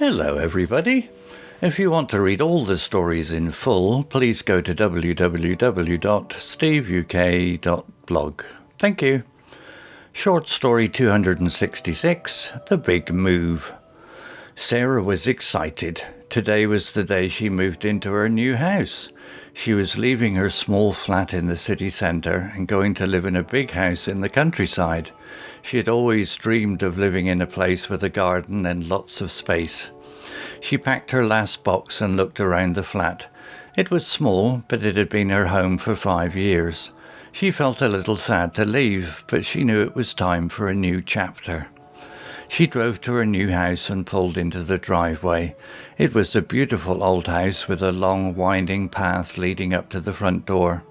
Hello everybody. If you want to read all the stories in full, please go to www.steveuk.blog. Thank you. Short story 266, The Big Move. Sarah was excited. Today was the day she moved into her new house. She was leaving her small flat in the city centre and going to live in a big house in the countryside. She had always dreamed of living in a place with a garden and lots of space. She packed her last box and looked around the flat. It was small, but it had been her home for 5 years. She felt a little sad to leave, but she knew it was time for a new chapter. She drove to her new house and pulled into the driveway. It was a beautiful old house with a long winding path leading up to the front door.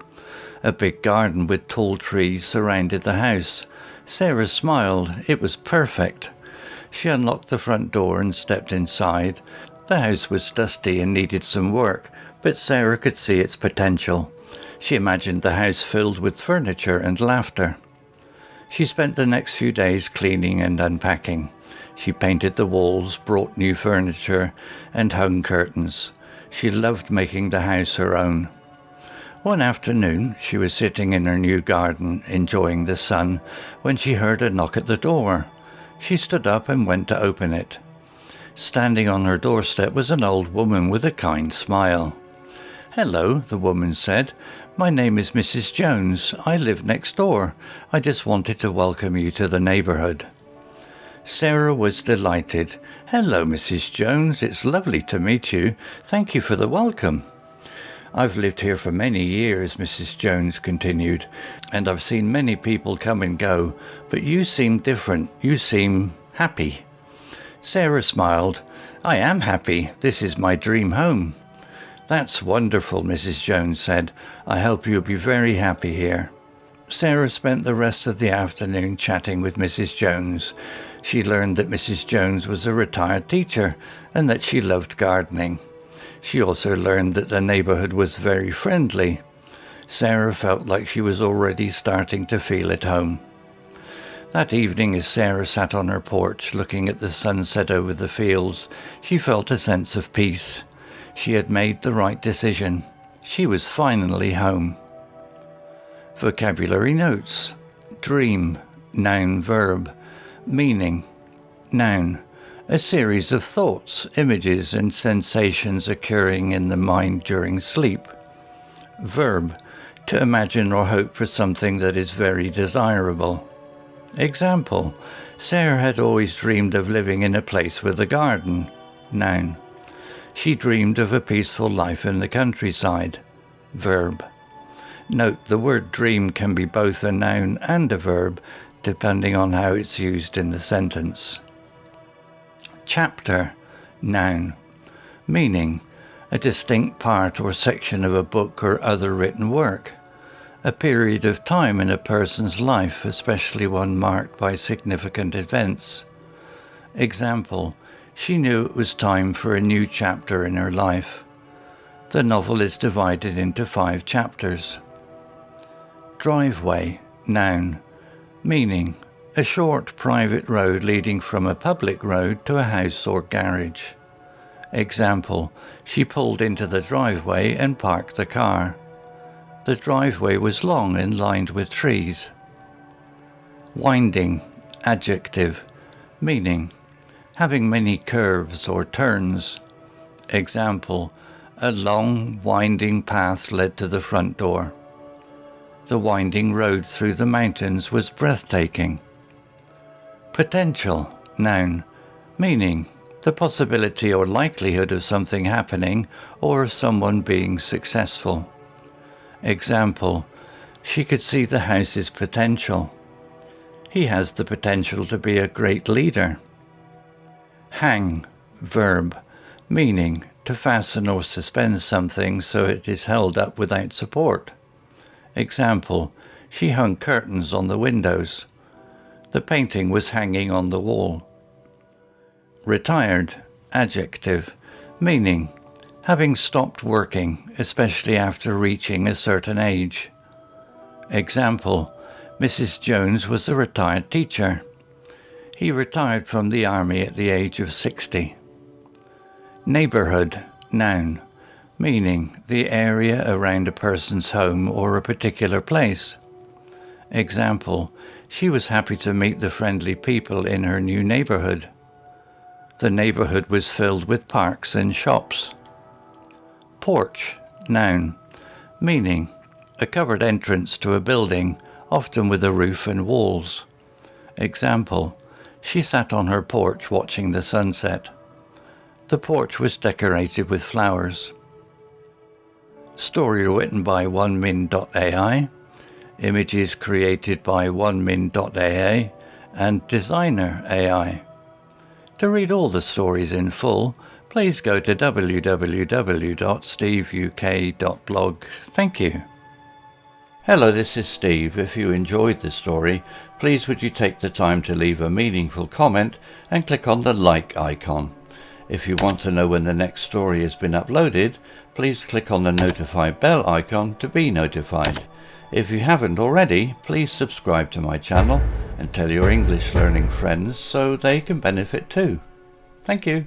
A big garden with tall trees surrounded the house. Sarah smiled. It was perfect. She unlocked the front door and stepped inside. The house was dusty and needed some work, but Sarah could see its potential. She imagined the house filled with furniture and laughter. She spent the next few days cleaning and unpacking. She painted the walls, brought new furniture, and hung curtains. She loved making the house her own. One afternoon, she was sitting in her new garden, enjoying the sun, when she heard a knock at the door. She stood up and went to open it. Standing on her doorstep was an old woman with a kind smile. "Hello," the woman said. "My name is Mrs. Jones. I live next door. I just wanted to welcome you to the neighbourhood." Sarah was delighted. "Hello, Mrs. Jones. It's lovely to meet you. Thank you for the welcome." "I've lived here for many years," Mrs. Jones continued, "and I've seen many people come and go, but you seem different. You seem happy." Sarah smiled. "I am happy. This is my dream home." "That's wonderful," Mrs. Jones said. "I hope you'll be very happy here." Sarah spent the rest of the afternoon chatting with Mrs. Jones. She learned that Mrs. Jones was a retired teacher and that she loved gardening. She also learned that the neighbourhood was very friendly. Sarah felt like she was already starting to feel at home. That evening, as Sarah sat on her porch looking at the sunset over the fields, she felt a sense of peace. She had made the right decision. She was finally home. Vocabulary notes. Dream, noun, verb. Meaning, noun. A series of thoughts, images and sensations occurring in the mind during sleep. Verb, to imagine or hope for something that is very desirable. Example, Sarah had always dreamed of living in a place with a garden. Noun. She dreamed of a peaceful life in the countryside. Verb. Note, the word dream can be both a noun and a verb, depending on how it's used in the sentence. Chapter, noun. Meaning, a distinct part or section of a book or other written work. A period of time in a person's life, especially one marked by significant events. Example, she knew it was time for a new chapter in her life. The novel is divided into 5 chapters. Driveway, noun. Meaning, a short private road leading from a public road to a house or garage. Example, she pulled into the driveway and parked the car. The driveway was long and lined with trees. Winding, adjective. Meaning, having many curves or turns. Example, a long, winding path led to the front door. The winding road through the mountains was breathtaking. Potential, noun. Meaning, the possibility or likelihood of something happening or of someone being successful. Example, she could see the house's potential. He has the potential to be a great leader. Hang, verb. Meaning, to fasten or suspend something so it is held up without support. Example, she hung curtains on the windows. The painting was hanging on the wall. Retired, adjective. Meaning, having stopped working, especially after reaching a certain age. Example, Mrs. Jones was a retired teacher. He retired from the army at the age of 60. Neighbourhood, noun, meaning the area around a person's home or a particular place. Example, she was happy to meet the friendly people in her new neighbourhood. The neighbourhood was filled with parks and shops. Porch, noun, meaning a covered entrance to a building, often with a roof and walls. Example, she sat on her porch watching the sunset. The porch was decorated with flowers. Story written by onemin.ai, images created by onemin.ai and designer AI. To read all the stories in full, please go to www.steveuk.blog. Thank you. Hello, this is Steve. If you enjoyed the story, please would you take the time to leave a meaningful comment and click on the like icon. If you want to know when the next story has been uploaded, please click on the notify bell icon to be notified. If you haven't already, please subscribe to my channel and tell your English learning friends so they can benefit too. Thank you.